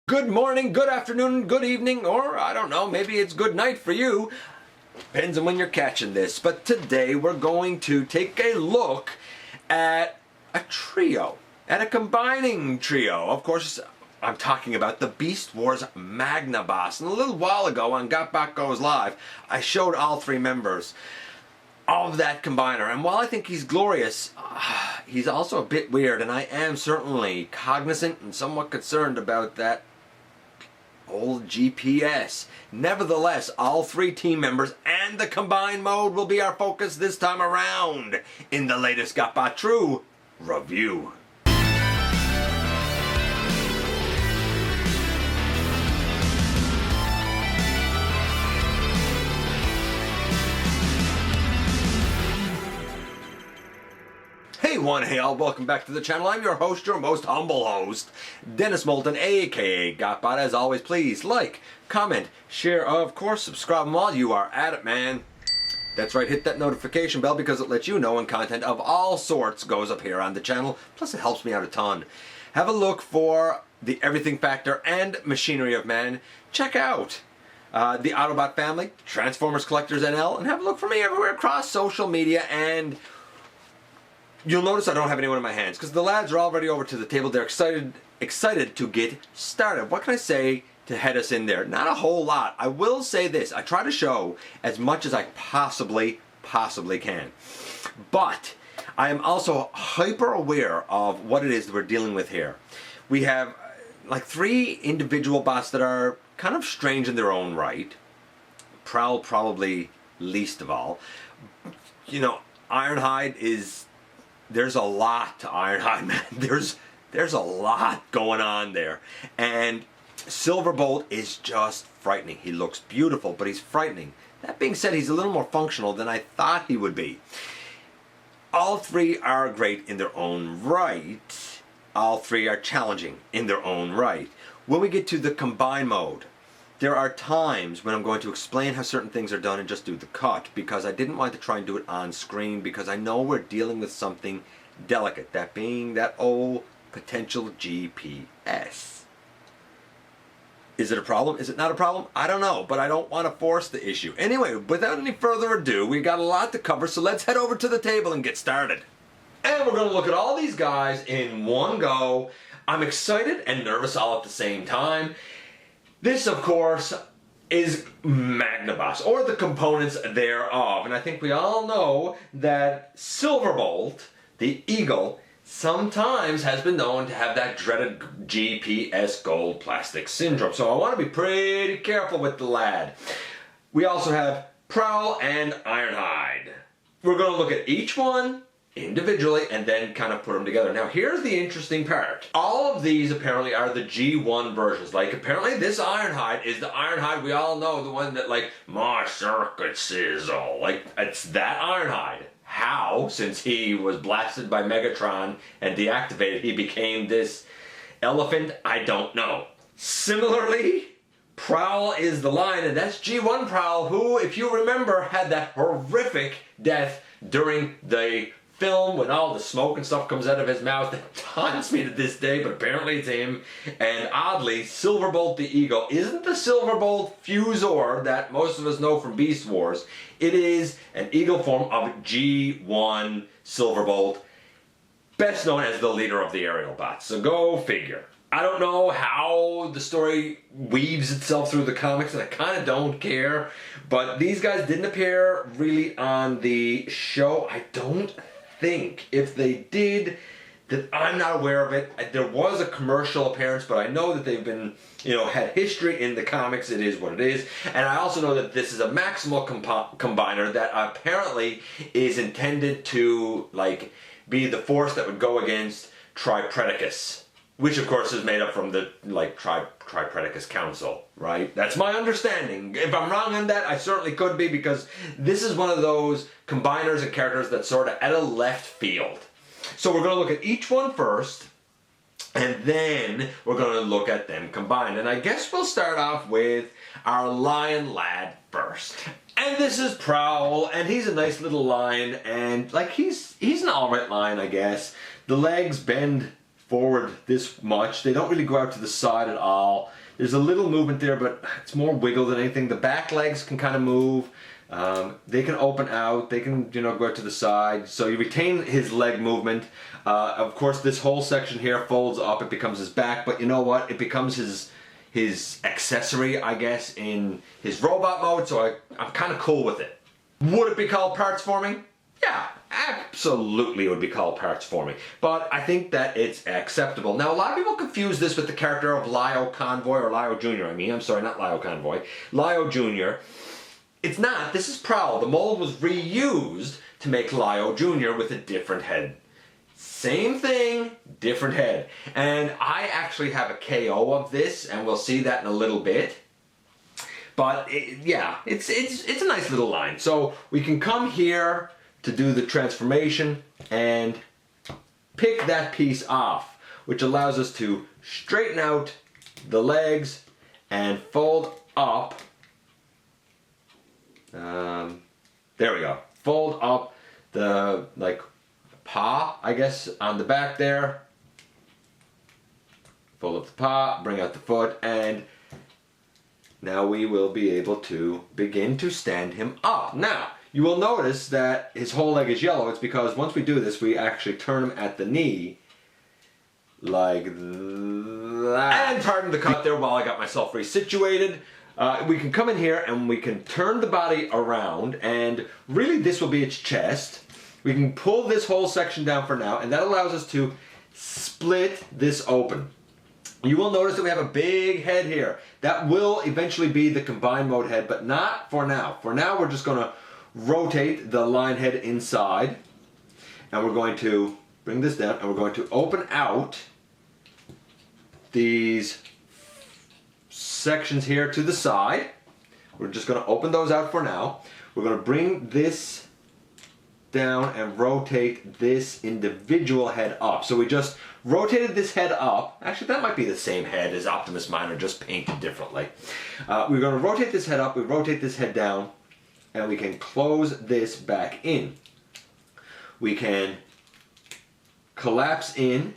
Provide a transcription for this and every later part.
Good morning, good afternoon, good evening, or I don't know, maybe it's good night for you. Depends on when you're catching this. But today we're going to take a look at a trio, at a combining trio. Of course, I'm talking about the Beast Wars Magnaboss. And a little while ago on GotBot Goes Live, I showed all three members of that combiner. And while I think he's glorious, he's also a bit weird. And I am certainly cognizant and somewhat concerned about that old GPS. Nevertheless, all three team members and the combined mode will be our focus this time around in the latest GotBot True review. Hey one, hey all, welcome back to the channel. I'm your host, your most humble host, Dennis Moulton, aka GotBot. As always, please like, comment, share, of course, subscribe while you are at it, man. That's right, hit that notification bell because it lets you know when content of all sorts goes up here on the channel. Plus it helps me out a ton. Have a look for the Everything Factor and Machinery of Man. Check out the Autobot family, Transformers Collectors NL, and have a look for me everywhere across social media. And you'll notice I don't have anyone in my hands because the lads are already over to the table. They're excited to get started. What can I say to head us in there? Not a whole lot. I will say this. I try to show as much as I possibly can. But I am also hyper aware of what it is that we're dealing with here. We have like three individual bots that are kind of strange in their own right. Prowl probably least of all. You know, Ironhide is... There's a lot to Ironhide, man. There's a lot going on there. And Silverbolt is just frightening. He looks beautiful, but he's frightening. That being said, he's a little more functional than I thought he would be. All three are great in their own right. All three are challenging in their own right. When we get to the combine mode, there are times when I'm going to explain how certain things are done and just do the cut because I didn't want to try and do it on screen because I know we're dealing with something delicate, that being that old potential GPS. Is it a problem? Is it not a problem? I don't know, but I don't want to force the issue. Anyway, without any further ado, we got a lot to cover, so let's head over to the table and get started. And we're going to look at all these guys in one go. I'm excited and nervous all at the same time. This, of course, is Magnaboss, or the components thereof. And I think we all know that Silverbolt, the Eagle, sometimes has been known to have that dreaded GPS gold plastic syndrome. So I want to be pretty careful with the lad. We also have Prowl and Ironhide. We're going to look at each one individually and then kind of put them together. Now here's the interesting part. All of these apparently are the G1 versions. Like apparently this Ironhide is the Ironhide we all know, the one that like my circuit sizzle. Like it's that Ironhide. How, since he was blasted by Megatron and deactivated, he became this elephant, I don't know. Similarly, Prowl is the line, and that's G1 Prowl, who, if you remember, had that horrific death during the film when all the smoke and stuff comes out of his mouth. That taunts me to this day, but apparently it's him. And oddly, Silverbolt the Eagle isn't the Silverbolt Fusor that most of us know from Beast Wars. It is an Eagle form of G1 Silverbolt, best known as the leader of the aerial bots. So go figure. I don't know how the story weaves itself through the comics, and I kind of don't care. But these guys didn't appear really on the show. I don't think. If they did, that I'm not aware of it. There was a commercial appearance, but I know that they've been, had history in the comics. It is what it is. And I also know that this is a maximal combiner that apparently is intended to, like, be the force that would go against Tripredacus, which of course is made up from the, like, Tripredacus Council, right? That's my understanding. If I'm wrong on that, I certainly could be, because this is one of those combiners and characters that's sort of at a left field. So we're going to look at each one first, and then we're going to look at them combined. And I guess we'll start off with our lion lad first. And this is Prowl, and he's a nice little lion, and like he's an alright lion, I guess. The legs bend forward this much. They don't really go out to the side at all. There's a little movement there, but it's more wiggle than anything. The back legs can kind of move. They can open out. They can, you know, go out to the side. So you retain his leg movement. Of course, this whole section here folds up. It becomes his back, but you know what? It becomes his accessory, I guess, in his robot mode. So I'm kind of cool with it. Would it be called parts forming? Yeah, absolutely it would be called parts forming. But I think that it's acceptable. Now, a lot of people confuse this with the character of Lio Convoy, or Lio Jr. I'm sorry, not Lio Convoy. Lio Jr. It's not. This is Prowl. The mold was reused to make Lio Jr. with a different head. Same thing, different head. And I actually have a KO of this, and we'll see that in a little bit. But yeah, it's a nice little line. So we can come here to do the transformation and pick that piece off, which allows us to straighten out the legs and fold up. There we go. Fold up the paw, I guess, on the back there. Fold up the paw, bring out the foot, and now we will be able to begin to stand him up. Now, you will notice that his whole leg is yellow. It's because once we do this, we actually turn him at the knee like that. And pardon the cut there while I got myself resituated. We can come in here and we can turn the body around, and really this will be its chest. We can pull this whole section down for now, and that allows us to split this open. You will notice that we have a big head here. That will eventually be the combined mode head, but not for now. For now, we're just going to rotate the line head inside, and we're going to bring this down, and we're going to open out these sections here to the side. We're just going to open those out for now. We're going to bring this down and rotate this individual head up. So we just rotated this head up. Actually, that might be the same head as Optimus Minor, just painted differently. We're going to rotate this head up, we rotate this head down, and we can close this back in. We can collapse in.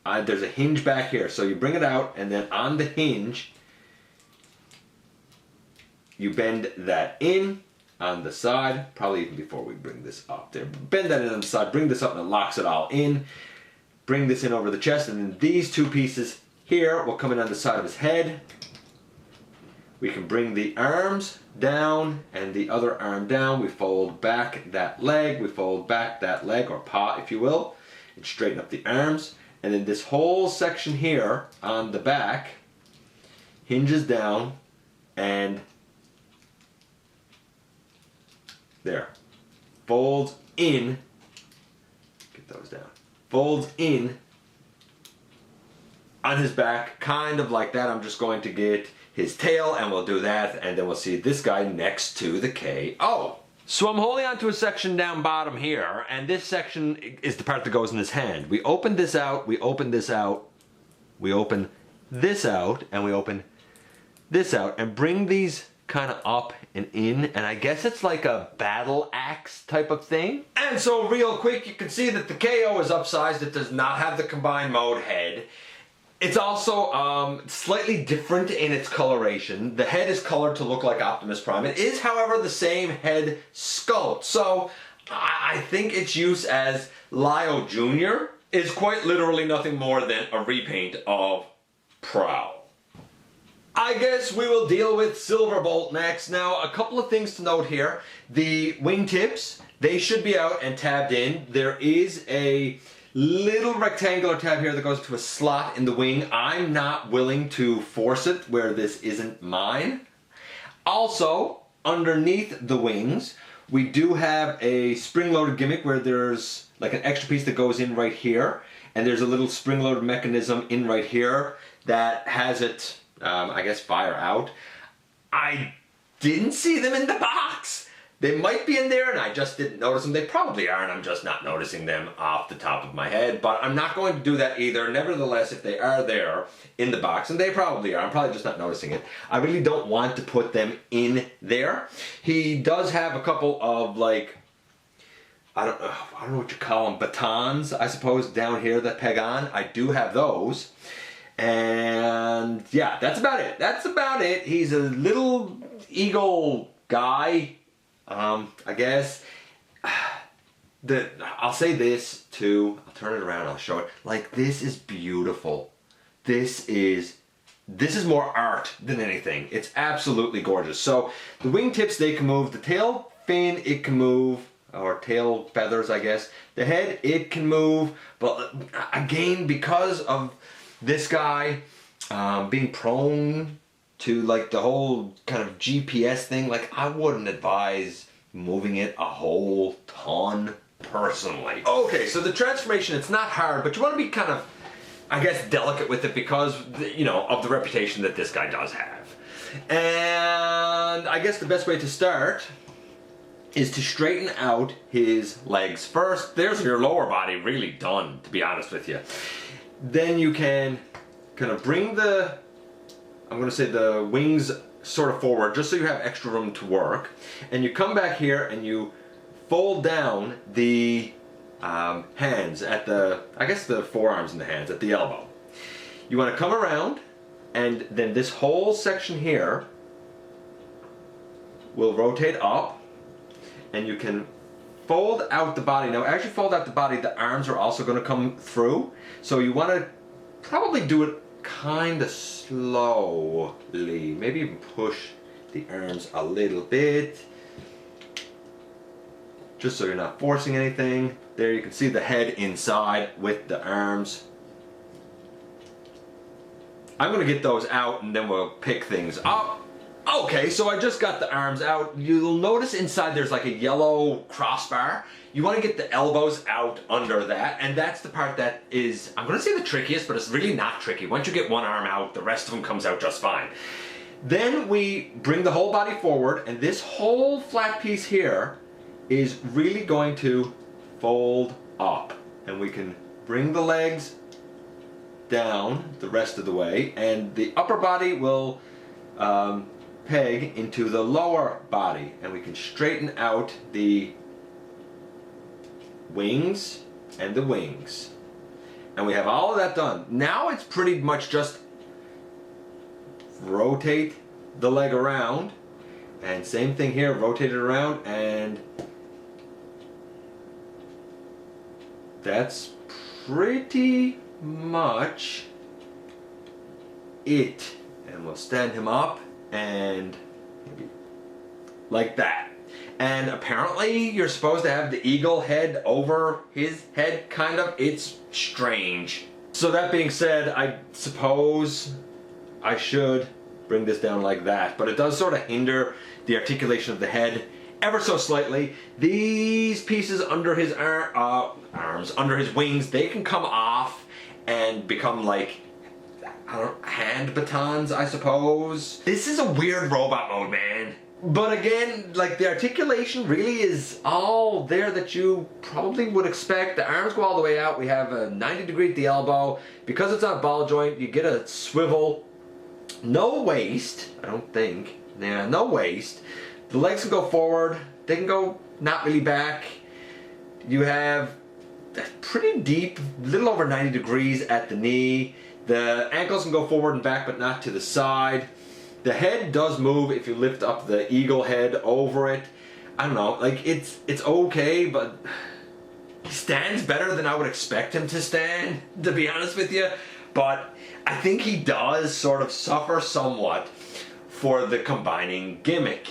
There's a hinge back here, so you bring it out, and then on the hinge, you bend that in on the side, probably even before we bring this up there. Bend that in on the side, bring this up, and it locks it all in. Bring this in over the chest, and then these two pieces here will come in on the side of his head. We can bring the arms down and the other arm down. We fold back that leg, we fold back that leg, or paw if you will, and straighten up the arms. And then this whole section here on the back hinges down, and there, folds in, get those down, folds in on his back, kind of like that. I'm just going to get his tail, and we'll do that, and then we'll see this guy next to the KO. So I'm holding on to a section down bottom here, and this section is the part that goes in his hand. We open this out, we open this out, we open this out, and we open this out, and bring these kind of up and in, and I guess it's like a battle axe type of thing. And so real quick, you can see that the KO is upsized. It does not have the combined mode head. It's also slightly different in its coloration. The head is colored to look like Optimus Prime. It is, however, the same head sculpt. So I think its use as Lio Jr. is quite literally nothing more than a repaint of Prowl. I guess we will deal with Silverbolt next. Now, a couple of things to note here. The wingtips, they should be out and tabbed in. There is a little rectangular tab here that goes to a slot in the wing. I'm not willing to force it where this isn't mine. Also, underneath the wings, we do have a spring-loaded gimmick where there's like an extra piece that goes in right here, and there's a little spring-loaded mechanism in right here that has it, I guess, fire out. I didn't see them in the box. They might be in there and I just didn't notice them. They probably are, and I'm just not noticing them off the top of my head, but I'm not going to do that either. Nevertheless, if they are there in the box, and they probably are, I'm probably just not noticing it, I really don't want to put them in there. He does have a couple of like I don't know what you call them, batons, I suppose, down here that peg on. I do have those. And yeah, that's about it. That's about it. He's a little eagle guy, I guess. I'll say this too. I'll turn it around. I'll show it. Like, this is beautiful. This is more art than anything. It's absolutely gorgeous. So the wingtips, they can move. The tail fin, it can move. Or tail feathers, I guess. The head, it can move. But again, because of this guy being prone to like the whole kind of GPS thing, like, I wouldn't advise moving it a whole ton personally. Okay, so the transformation, it's not hard, but you want to be kind of, I guess, delicate with it because, you know, of the reputation that this guy does have. And I guess the best way to start is to straighten out his legs first. There's your lower body really done, to be honest with you. Then you can kind of bring the, I'm going to say the wings sort of forward, just so you have extra room to work. And you come back here and you fold down the hands at the, I guess the forearms and the hands at the elbow. You want to come around, and then this whole section here will rotate up, and you can fold out the body. Now, as you fold out the body, the arms are also going to come through. So you want to probably do it kind of slowly. Maybe even push the arms a little bit, just so you're not forcing anything. There you can see the head inside with the arms. I'm going to get those out and then we'll pick things up. Okay, so I just got the arms out. You'll notice inside there's like a yellow crossbar. You want to get the elbows out under that, and that's the part that is, I'm going to say the trickiest, but it's really not tricky. Once you get one arm out, the rest of them comes out just fine. Then we bring the whole body forward, and this whole flat piece here is really going to fold up. And we can bring the legs down the rest of the way, and the upper body will peg into the lower body, and we can straighten out the wings and the wings, and we have all of that done. Now it's pretty much just rotate the leg around, and same thing here, rotate it around, and that's pretty much it. And we'll stand him up and maybe like that. And apparently you're supposed to have the eagle head over his head, kind of. It's strange. So that being said, I suppose I should bring this down like that, but it does sort of hinder the articulation of the head ever so slightly. These pieces under his arms, under his wings, they can come off and become like, I don't know, hand batons, I suppose. This is a weird robot mode, man. But again, like, the articulation really is all there that you probably would expect. The arms go all the way out. We have a 90-degree at the elbow. Because it's on ball joint, you get a swivel. No waist, I don't think. Yeah, no waist. The legs can go forward. They can go not really back. You have pretty deep, little over 90 degrees at the knee. The ankles can go forward and back, but not to the side. The head does move if you lift up the eagle head over it. I don't know, like, it's okay, but he stands better than I would expect him to stand, to be honest with you. But I think he does sort of suffer somewhat for the combining gimmick.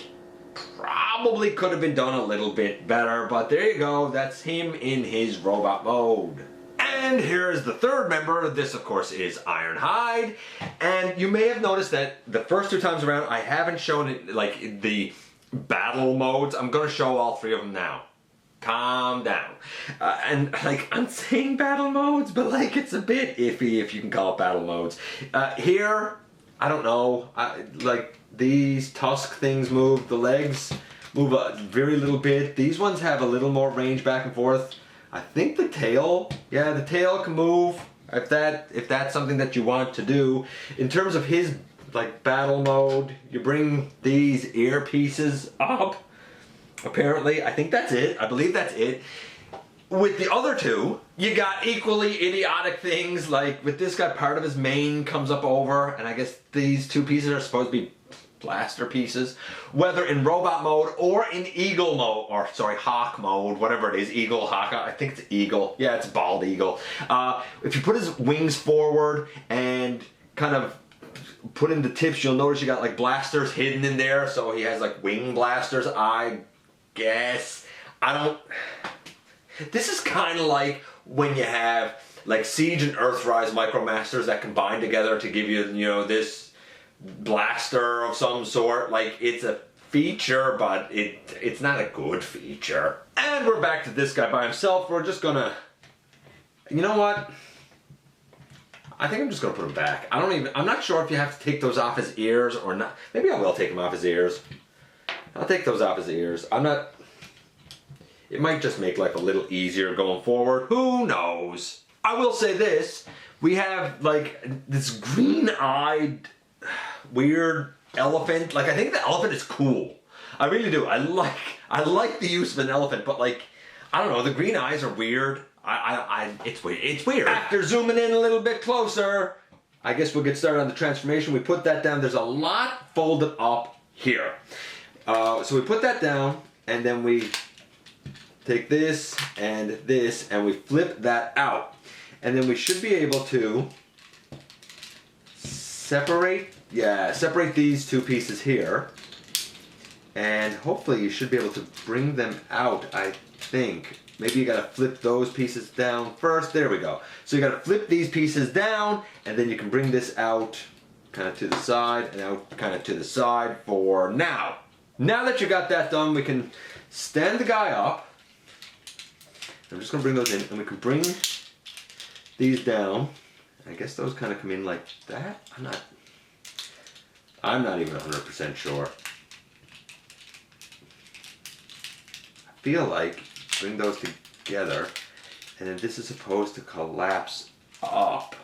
Probably could have been done a little bit better, but there you go. That's him in his robot mode. And here's the third member. This, of course, is Ironhide. And you may have noticed that the first two times around, I haven't shown it, like, the battle modes. I'm going to show all three of them now. Calm down. And, like, I'm saying battle modes, but, like, it's a bit iffy if you can call it battle modes. Here, I don't know. Like, these tusk things move. The legs move a very little bit. These ones have a little more range back and forth. I think the tail, yeah, the tail can move if that's something that you want to do. In terms of his, like, battle mode, you bring these earpieces up. Apparently, I think that's it. I believe that's it. with the other two, you got equally idiotic things, like with this guy, part of his mane comes up over, and I guess these two pieces are supposed to be blaster pieces. Whether in robot mode or in eagle mode, or sorry, hawk mode, whatever it is, eagle, hawk, I think it's eagle. Yeah, it's bald eagle. If you put his wings forward and kind of put in the tips, you'll notice you got like blasters hidden in there, so he has like wing blasters, I guess. This is kind of like when you have like Siege and Earthrise Micromasters that combine together to give you, you know, this blaster of some sort. Like, it's a feature, but it's not a good feature. And we're back to this guy by himself. We're just gonna, you know what? I think I'm just gonna put him back. I'm not sure if you have to take those off his ears or not. Maybe I will take them off his ears. I'll take those off his ears. It might just make life a little easier going forward. Who knows? I will say this. We have like this green-eyed weird elephant. Like, I think the elephant is cool. I really do. I like the use of an elephant, but like, I don't know, the green eyes are weird. It's weird. It's weird. After zooming in a little bit closer, I guess we'll get started on the transformation. We put that down. There's a lot folded up here. So we put that down, and then we take this, and we flip that out. And then we should be able to separate these two pieces here. And hopefully you should be able to bring them out, I think. Maybe you gotta flip those pieces down first. There we go. So you gotta flip these pieces down, and then you can bring this out kind of to the side, and out kind of to the side for now. Now that you got that done, we can stand the guy up. I'm just gonna bring those in, and we can bring these down. I guess those kind of come in like that. I'm not even 100% sure. I feel like bring those together, and then this is supposed to collapse up.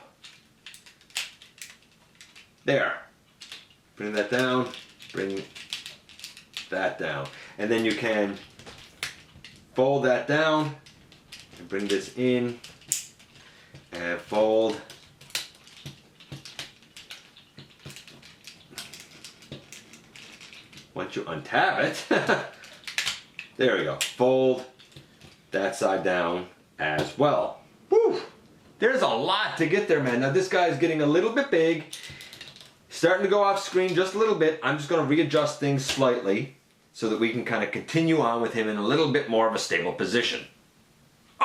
There. Bring that down, bring that down. And then you can fold that down, and bring this in, and fold. Once you untab it, there we go. Fold that side down as well. Woo! There's a lot to get there, man. Now this guy's getting a little bit big, starting to go off screen just a little bit. I'm just going to readjust things slightly so that we can kind of continue on with him in a little bit more of a stable position.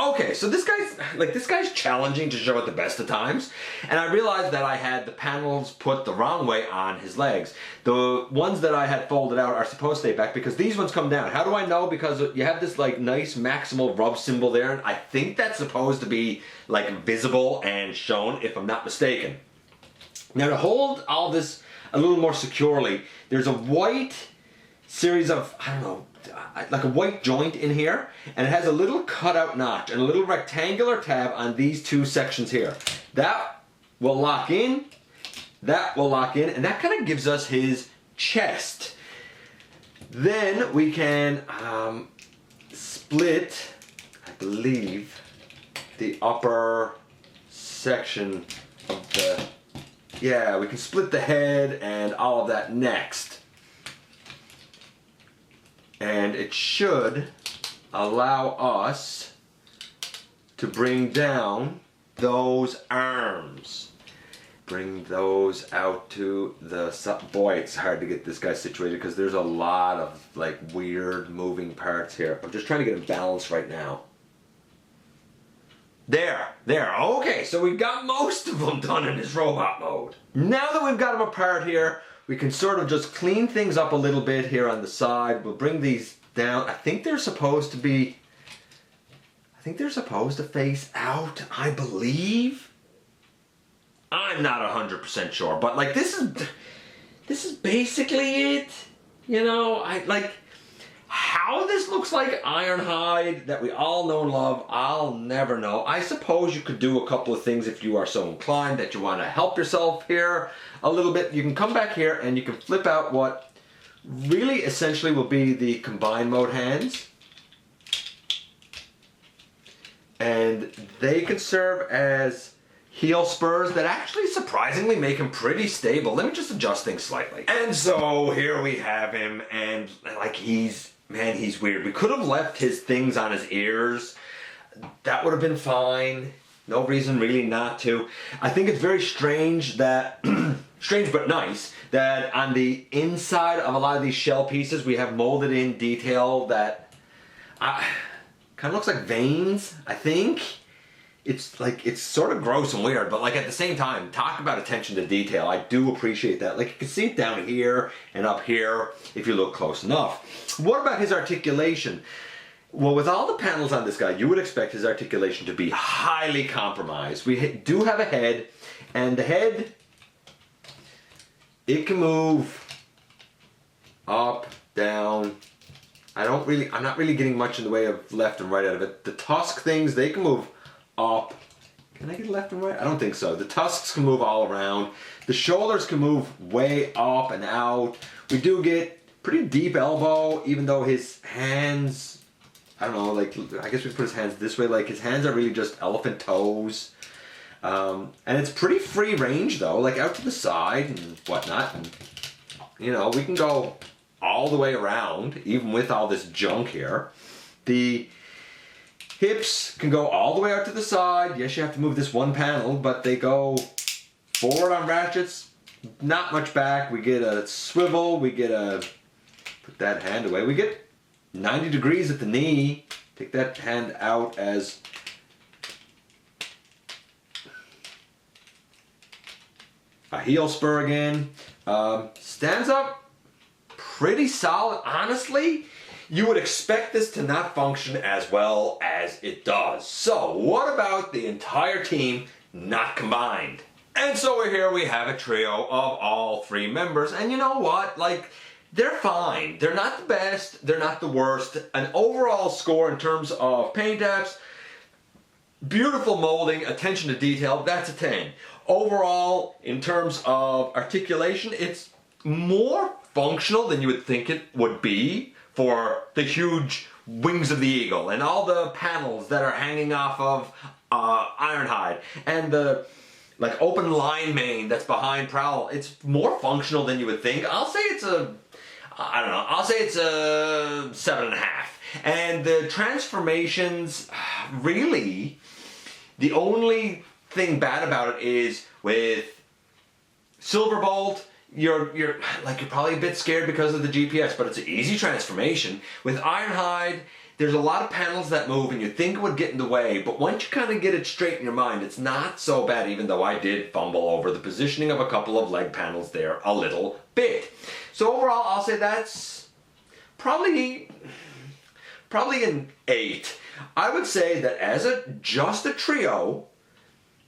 Okay, so this guy's challenging to show at the best of times, and I realized that I had the panels put the wrong way on his legs. The ones that I had folded out are supposed to stay back because these ones come down. How do I know? Because you have this like nice maximal rub symbol there, and I think that's supposed to be like visible and shown, if I'm not mistaken. Now, to hold all this a little more securely, there's a white series of, I don't know, like a white joint in here, and it has a little cutout notch and a little rectangular tab on these two sections here. That will lock in, that will lock in, and that kind of gives us his chest. Then we can split, I believe, the upper section of the, yeah, we can split the head and all of that next. And it should allow us to bring down those arms. Bring those out to the, boy, it's hard to get this guy situated because there's a lot of like weird moving parts here. I'm just trying to get him balanced right now. There, okay, so we've got most of them done in his robot mode. Now that we've got them apart here, we can sort of just clean things up a little bit here on the side. We'll bring these down. I think they're supposed to face out, I believe. I'm not 100% sure, but like this is basically it. You know, how this looks like Ironhide that we all know and love, I'll never know. I suppose you could do a couple of things if you are so inclined that you want to help yourself here a little bit. You can come back here and you can flip out what really essentially will be the combined mode hands. And they can serve as heel spurs that actually surprisingly make him pretty stable. Let me just adjust things slightly. And so here we have him, and like he's weird. We could have left his things on his ears. That would have been fine. No reason really not to. I think it's very strange that, strange but nice, that on the inside of a lot of these shell pieces we have molded in detail that kind of looks like veins, I think. It's like, it's sort of gross and weird, but like at the same time, talk about attention to detail. I do appreciate that. Like you can see it down here and up here if you look close enough. What about his articulation? Well, with all the panels on this guy, you would expect his articulation to be highly compromised. We do have a head, and the head, it can move up, down. I'm not really getting much in the way of left and right out of it. The tusk things, they can move up. Can I get left and right? I don't think so. The tusks can move all around. The shoulders can move way up and out. We do get pretty deep elbow, even though his hands, I don't know, like, I guess we put his hands this way. Like, his hands are really just elephant toes. And it's pretty free range, though, like out to the side and whatnot. And, you know, we can go all the way around, even with all this junk here. The hips can go all the way out to the side. Yes, you have to move this one panel, but they go forward on ratchets, not much back. We get a swivel, we get a, put that hand away, we get 90 degrees at the knee. Take that hand out as a heel spur again. Stands up pretty solid. Honestly, you would expect this to not function as well as it does. So what about the entire team not combined? And so here we have a trio of all three members, and you know what? Like, they're fine. They're not the best, they're not the worst. An overall score in terms of paint apps, beautiful molding, attention to detail, that's a 10. Overall, in terms of articulation, it's more functional than you would think it would be for the huge wings of the eagle and all the panels that are hanging off of Ironhide and the like open line mane that's behind Prowl. It's more functional than you would think. I'll say it's a, I don't know, I'll say it's a 7.5. And the transformations, really, the only thing bad about it is with Silverbolt, you're probably a bit scared because of the GPS, but it's an easy transformation. With Ironhide, there's a lot of panels that move and you think it would get in the way, but once you kind of get it straight in your mind, it's not so bad, even though I did fumble over the positioning of a couple of leg panels there a little bit. So overall, I'll say that's probably an 8. I would say that as just a trio,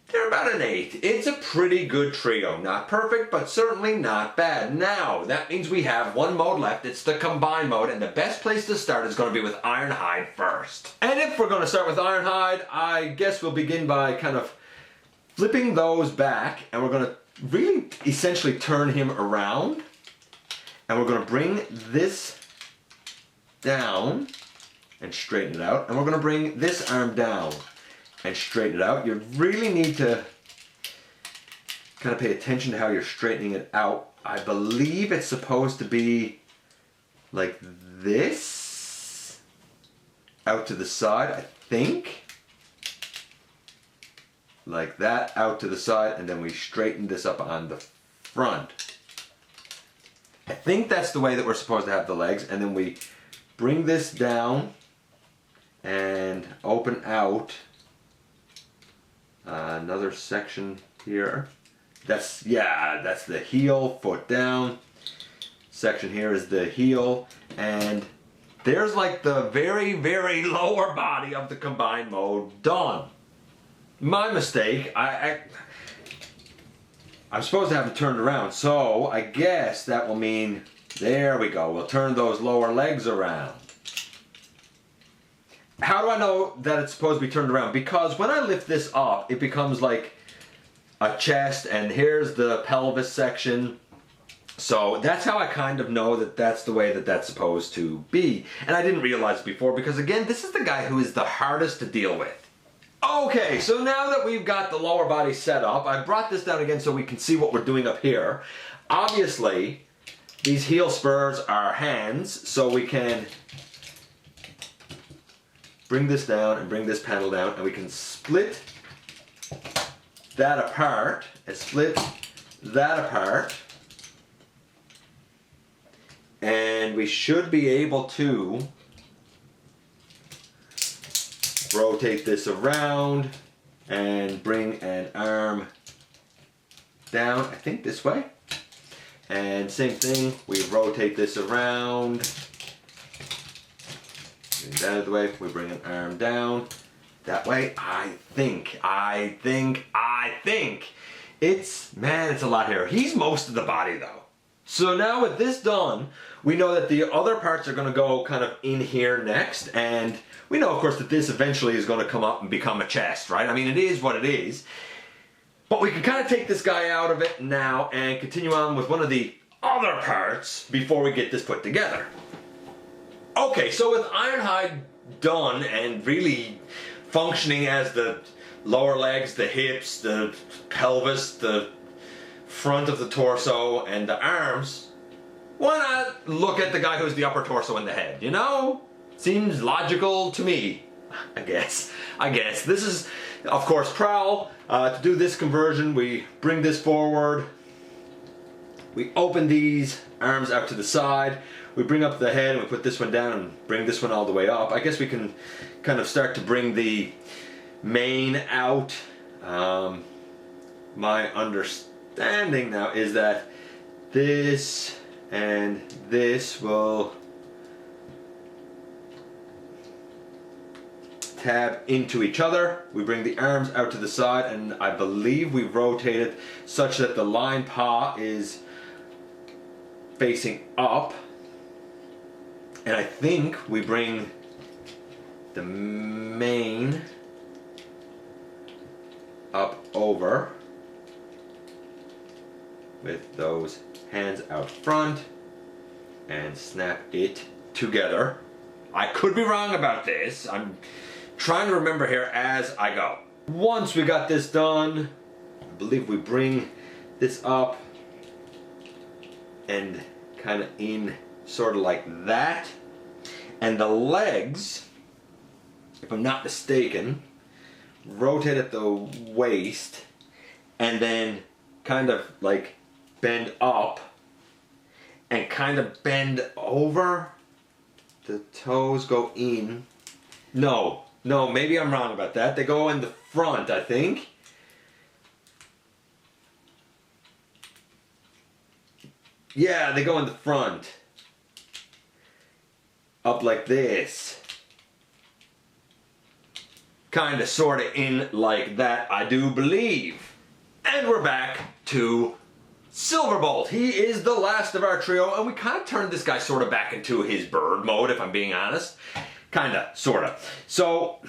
they're about an 8. It's a pretty good trio. Not perfect, but certainly not bad. Now, that means we have one mode left. It's the combine mode, and the best place to start is going to be with Ironhide first. And if we're going to start with Ironhide, I guess we'll begin by kind of flipping those back, and we're going to really essentially turn him around, and we're going to bring this down and straighten it out, and we're going to bring this arm down and straighten it out. You really need to kind of pay attention to how you're straightening it out. I believe it's supposed to be like this, out to the side, I think. Like that, out to the side, and then we straighten this up on the front. I think that's the way that we're supposed to have the legs, and then we bring this down and open out another section here. That's the heel, foot down. Section here is the heel, and there's like the very, very lower body of the combined mode done. My mistake. I'm supposed to have it turned around, so I guess that will mean, there we go, we'll turn those lower legs around. How do I know that it's supposed to be turned around? Because when I lift this up, it becomes like a chest, and here's the pelvis section. So that's how I kind of know that that's the way that that's supposed to be. And I didn't realize before, because again, this is the guy who is the hardest to deal with. Okay, so now that we've got the lower body set up, I brought this down again so we can see what we're doing up here. Obviously, these heel spurs are hands, so we can bring this down and bring this panel down, and we can split that apart and split that apart. And we should be able to rotate this around and bring an arm down, I think this way. And same thing, we rotate this around. Move that out of the way, we bring an arm down. That way, I think. It's, man, it's a lot here. He's most of the body though. So now with this done, we know that the other parts are gonna go kind of in here next, and we know of course that this eventually is gonna come up and become a chest, right? I mean, it is what it is. But we can kind of take this guy out of it now and continue on with one of the other parts before we get this put together. Okay, so with Ironhide done and really functioning as the lower legs, the hips, the pelvis, the front of the torso, and the arms, why not look at the guy who's the upper torso and the head, you know? Seems logical to me, I guess. This is, of course, Prowl. To do this conversion, we bring this forward, we open these arms out to the side, we bring up the head and we put this one down and bring this one all the way up. I guess we can kind of start to bring the mane out. My understanding now is that this and this will tab into each other. We bring the arms out to the side, and I believe we rotate it such that the line paw is facing up. And I think we bring the mane up over with those hands out front and snap it together. I could be wrong about this. I'm trying to remember here as I go. Once we got this done, I believe we bring this up and kind of in sort of like that. And the legs, if I'm not mistaken, rotate at the waist and then kind of like bend up and kind of bend over. The toes go in. No, maybe I'm wrong about that. They go in the front, I think. Yeah, they go in the front. Up like this. Kinda, sorta in like that, I do believe. And we're back to Silverbolt. He is the last of our trio, and we kind of turned this guy sort of back into his bird mode, if I'm being honest. Kinda, sorta. So,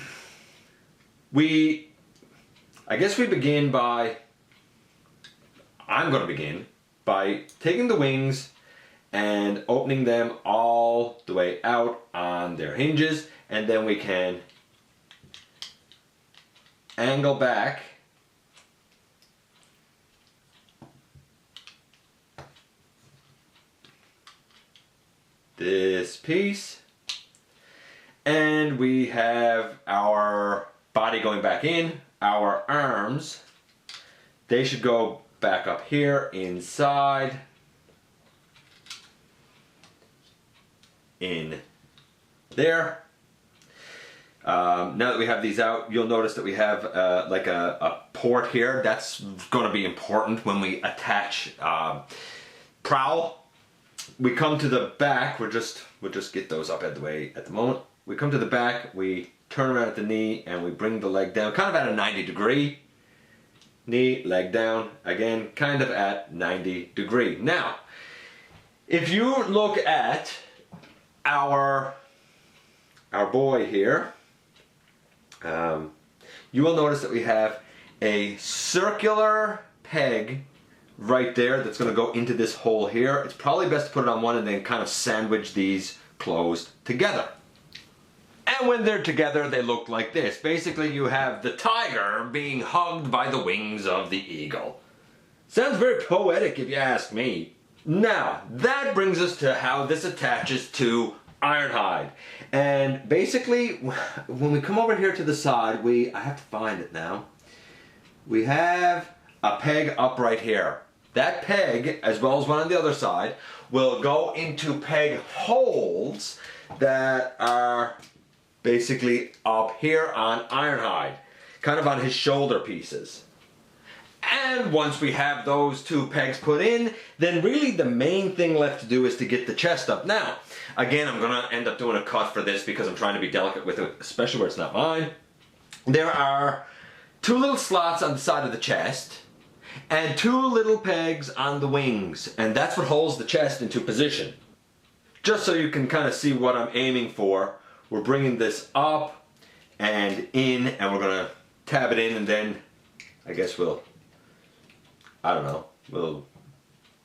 I guess we begin by, I'm gonna begin by taking the wings and opening them all the way out on their hinges, and then we can angle back this piece, and we have our body going back in. Our arms, they should go back up here inside, in there. Now that we have these out, you'll notice that we have like a port here. That's going to be important when we attach Prowl. We come to the back. We'll just get those up out of the way at the moment. We come to the back. We turn around at the knee and we bring the leg down, kind of at a 90 degree. Knee, leg down, again, kind of at 90 degree. Now, if you look at our boy here, you will notice that we have a circular peg right there that's going to go into this hole here. It's probably best to put it on one and then kind of sandwich these closed together. And when they're together, they look like this. Basically, you have the tiger being hugged by the wings of the eagle. Sounds very poetic if you ask me. Now, that brings us to how this attaches to Ironhide. And basically, when we come over here to the side, I have to find it now. We have a peg up right here. That peg, as well as one on the other side, will go into peg holes that are basically up here on Ironhide, kind of on his shoulder pieces. And once we have those two pegs put in, then really the main thing left to do is to get the chest up. Now, again, I'm gonna end up doing a cut for this because I'm trying to be delicate with it, especially where it's not mine. There are two little slots on the side of the chest and two little pegs on the wings, and that's what holds the chest into position. Just so you can kind of see what I'm aiming for, we're bringing this up and in, and we're gonna tab it in, and then I guess we'll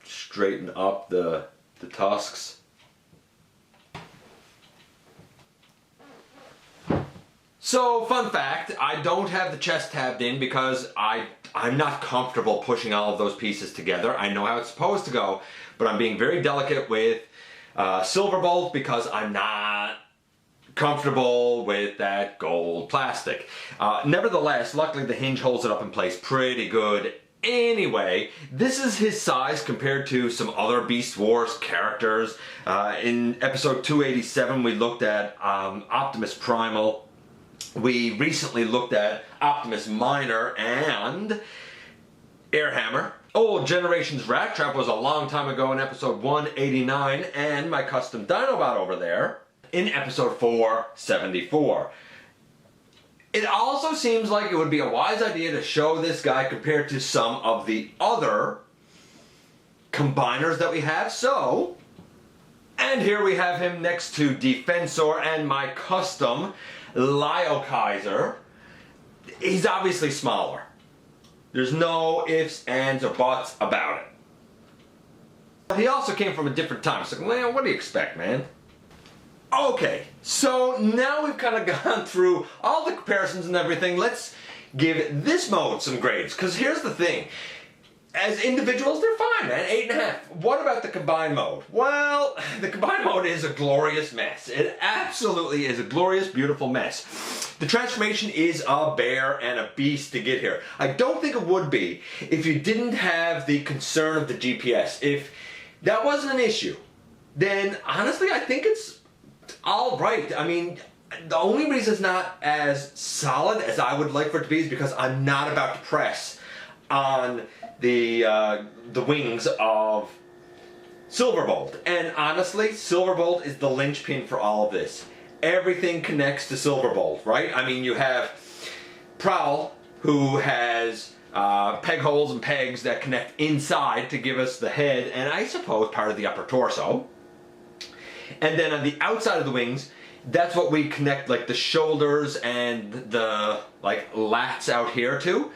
straighten up the tusks. So, fun fact, I don't have the chest tabbed in because I'm not comfortable pushing all of those pieces together. I know how it's supposed to go, but I'm being very delicate with Silverbolt because I'm not comfortable with that gold plastic. Nevertheless, luckily the hinge holds it up in place pretty good. Anyway, this is his size compared to some other Beast Wars characters. In episode 287 we looked at Optimus Primal. We recently looked at Optimus Minor and Airhammer. Old Generations Rat Trap was a long time ago in episode 189, and my custom Dinobot over there in episode 474. It also seems like it would be a wise idea to show this guy compared to some of the other combiners that we have. So, and here we have him next to Defensor and my custom Lyle Kaiser. He's obviously smaller. There's no ifs, ands, or buts about it. He also came from a different time, so well, what do you expect, man? Okay, so now we've kind of gone through all the comparisons and everything. Let's give this mode some grades, because here's the thing. As individuals, they're fine, man. 8.5. What about the combined mode? Well, the combined mode is a glorious mess. It absolutely is a glorious, beautiful mess. The transformation is a bear and a beast to get here. I don't think it would be if you didn't have the concern of the GPS. If that wasn't an issue, then honestly, I think it's all right. I mean, the only reason it's not as solid as I would like for it to be is because I'm not about to press on the wings of Silverbolt. And honestly, Silverbolt is the linchpin for all of this. Everything connects to Silverbolt, right? I mean, you have Prowl, who has peg holes and pegs that connect inside to give us the head and I suppose part of the upper torso. And then on the outside of the wings, that's what we connect like the shoulders and the like lats out here to.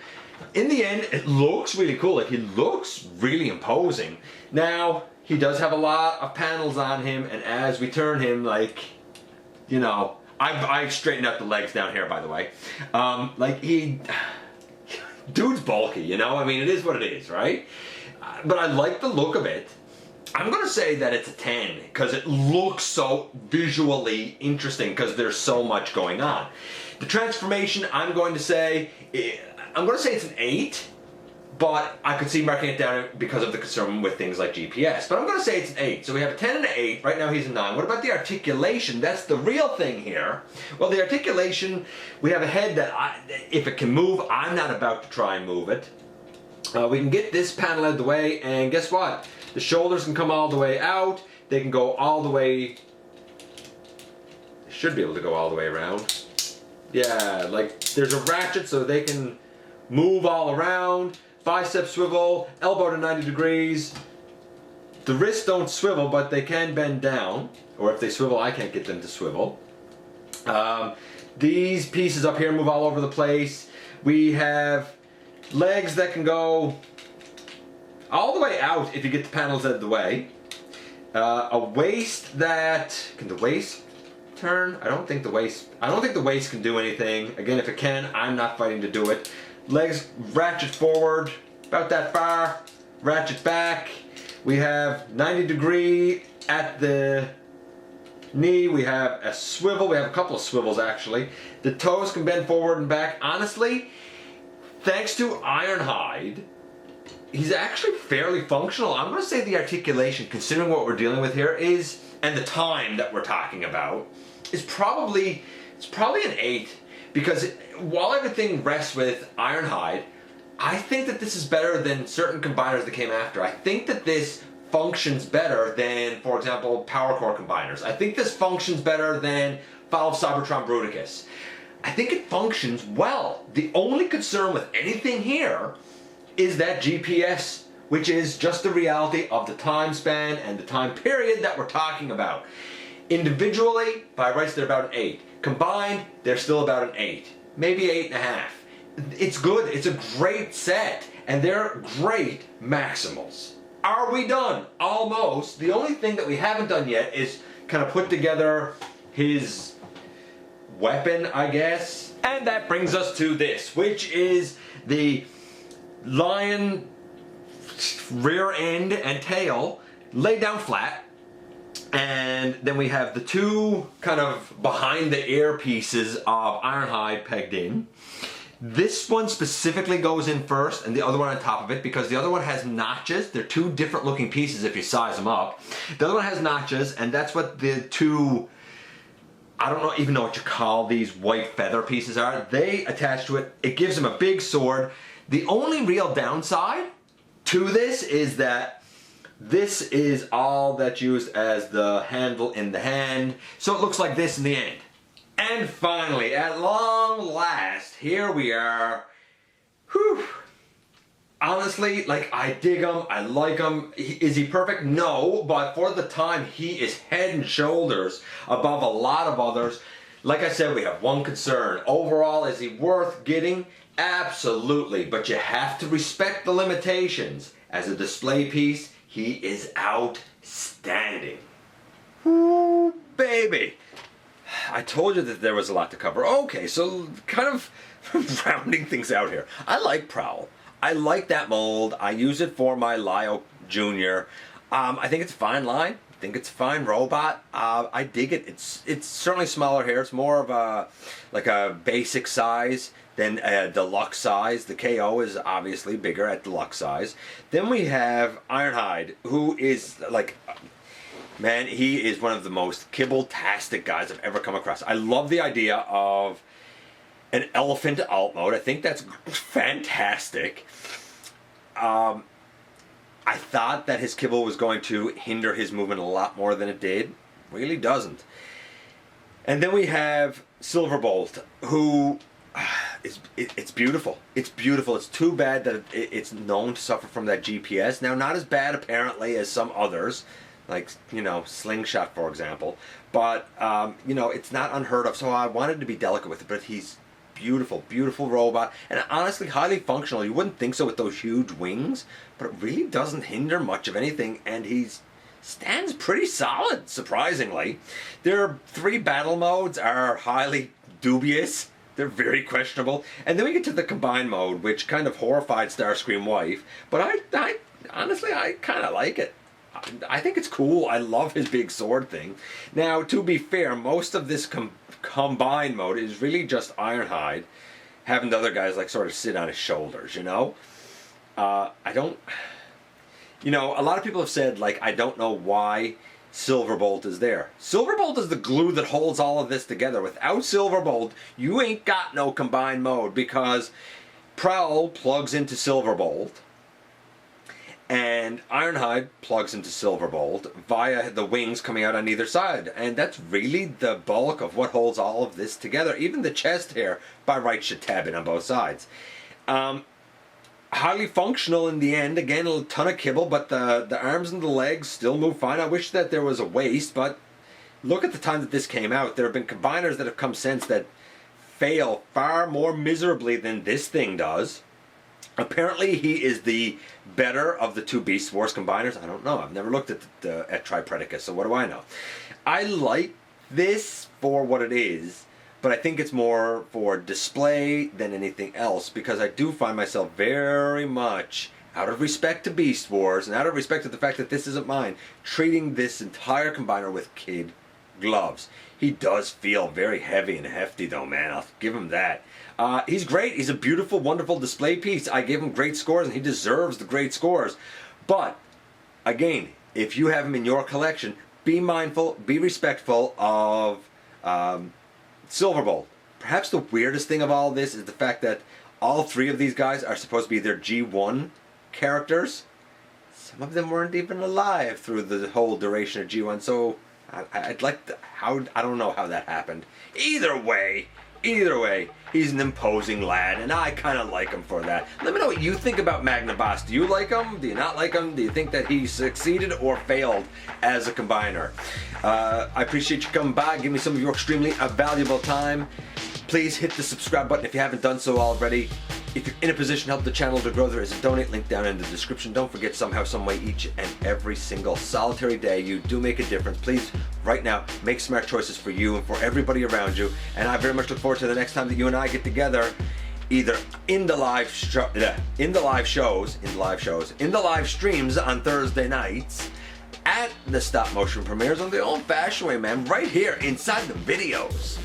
In the end, it looks really cool. Like, he looks really imposing. Now, he does have a lot of panels on him, and as we turn him, like, you know, I straightened out the legs down here, by the way. Dude's bulky, you know? I mean, it is what it is, right? But I like the look of it. I'm going to say that it's a 10, because it looks so visually interesting, because there's so much going on. The transformation, I'm going to say it's an 8, but I could see marking it down because of the concern with things like GPS. But I'm going to say it's an 8. So we have a 10 and an 8. Right now he's a 9. What about the articulation? That's the real thing here. Well, the articulation, we have a head that, if it can move, I'm not about to try and move it. We can get this panel out of the way, and guess what? The shoulders can come all the way out. They can go all the way... should be able to go all the way around. Yeah, like, there's a ratchet so they can move all around, bicep swivel, elbow to 90 degrees. The wrists don't swivel, but they can bend down, or if they swivel, I can't get them to swivel. These pieces up here move all over the place. We have legs that can go all the way out if you get the panels out of the way. A waist that, can the waist turn. I don't think the waist can do anything. Again, if it can, I'm not fighting to do it. Legs ratchet forward, about that far, ratchet back. We have 90 degree at the knee. We have a swivel. We have a couple of swivels actually. The toes can bend forward and back. Honestly, thanks to Ironhide, he's actually fairly functional. I'm going to say the articulation, considering what we're dealing with here, is, and the time that we're talking about, is probably an 8. Because while everything rests with Ironhide, I think that this is better than certain combiners that came after. I think that this functions better than, for example, Power Core combiners. I think this functions better than Valve Cybertron Bruticus. I think it functions well. The only concern with anything here is that GPS, which is just the reality of the time span and the time period that we're talking about. Individually, by rights, they're about an 8. Combined, they're still about an 8. Maybe 8.5. It's good. It's a great set. And they're great Maximals. Are we done? Almost. The only thing that we haven't done yet is kind of put together his weapon, I guess. And that brings us to this, which is the lion rear end and tail laid down flat. And then we have the two kind of behind the ear pieces of Ironhide pegged in. This one specifically goes in first and the other one on top of it because the other one has notches. They're two different looking pieces if you size them up. The other one has notches, and that's what the two, I don't even know what you call these white feather pieces are. They attach to it. It gives them a big sword. The only real downside to this is that this is all that's used as the handle in the hand. So it looks like this in the end. And finally, at long last, here we are. Whew. Honestly, like, I dig him, I like him. Is he perfect? No, but for the time, he is head and shoulders above a lot of others. Like I said, we have one concern. Overall, is he worth getting? Absolutely, but you have to respect the limitations. As a display piece, he is outstanding. Ooh, baby. I told you that there was a lot to cover. Okay, so kind of rounding things out here. I like Prowl. I like that mold. I use it for my Lio Jr. I think it's a fine line. I think it's a fine robot. I dig it. It's certainly smaller here. It's more of a basic size than a deluxe size. The KO is obviously bigger at deluxe size. Then we have Ironhide, who is like, man, he is one of the most kibble-tastic guys I've ever come across. I love the idea of an elephant alt mode. I think that's fantastic. I thought that his kibble was going to hinder his movement a lot more than it did. Really doesn't. And then we have Silverbolt, who it's beautiful. It's beautiful. It's too bad that it's known to suffer from that GPS. Now, not as bad apparently as some others, like, you know, Slingshot, for example. But, you know, it's not unheard of. So I wanted to be delicate with it, but he's beautiful, beautiful robot. And honestly, highly functional. You wouldn't think so with those huge wings, but it really doesn't hinder much of anything. And stands pretty solid, surprisingly. Their 3 battle modes are highly dubious. They're very questionable. And then we get to the combined mode, which kind of horrified Starscream wife. But I honestly, I kind of like it. I think it's cool. I love his big sword thing. Now, to be fair, most of this combined mode is really just Ironhide having the other guys like sort of sit on his shoulders, you know? You know, a lot of people have said, like, I don't know why Silverbolt is there. Silverbolt is the glue that holds all of this together. Without Silverbolt, you ain't got no combined mode because Prowl plugs into Silverbolt and Ironhide plugs into Silverbolt via the wings coming out on either side. And that's really the bulk of what holds all of this together. Even the chest hair, by right, should tab in on both sides. Highly functional in the end. Again, a ton of kibble, but the arms and the legs still move fine. I wish that there was a waist, but look at the time that this came out. There have been combiners that have come since that fail far more miserably than this thing does. Apparently, he is the better of the 2 Beast Wars combiners. I don't know. I've never looked at Tripredacus, so what do I know? I like this for what it is, but I think it's more for display than anything else, because I do find myself very much, out of respect to Beast Wars and out of respect to the fact that this isn't mine, treating this entire combiner with kid gloves. He does feel very heavy and hefty though, man. I'll give him that. He's great. He's a beautiful, wonderful display piece. I give him great scores and he deserves the great scores. But, again, if you have him in your collection, be mindful, be respectful of Silverbolt. Perhaps the weirdest thing of all this is the fact that all three of these guys are supposed to be their G1 characters. Some of them weren't even alive through the whole duration of G1, so I'd like to, I don't know how that happened. Either way, he's an imposing lad, and I kind of like him for that. Let me know what you think about Magnaboss. Do you like him? Do you not like him? Do you think that he succeeded or failed as a combiner? I appreciate you coming by, give me some of your extremely valuable time. Please hit the subscribe button if you haven't done so already. If you're in a position to help the channel to grow, there is a donate link down in the description. Don't forget, somehow, some way, each and every single solitary day, you do make a difference. Please, right now, make smart choices for you and for everybody around you. And I very much look forward to the next time that you and I get together, either in the live streams on Thursday nights, at the stop motion premieres on the old-fashioned way, man, right here inside the videos.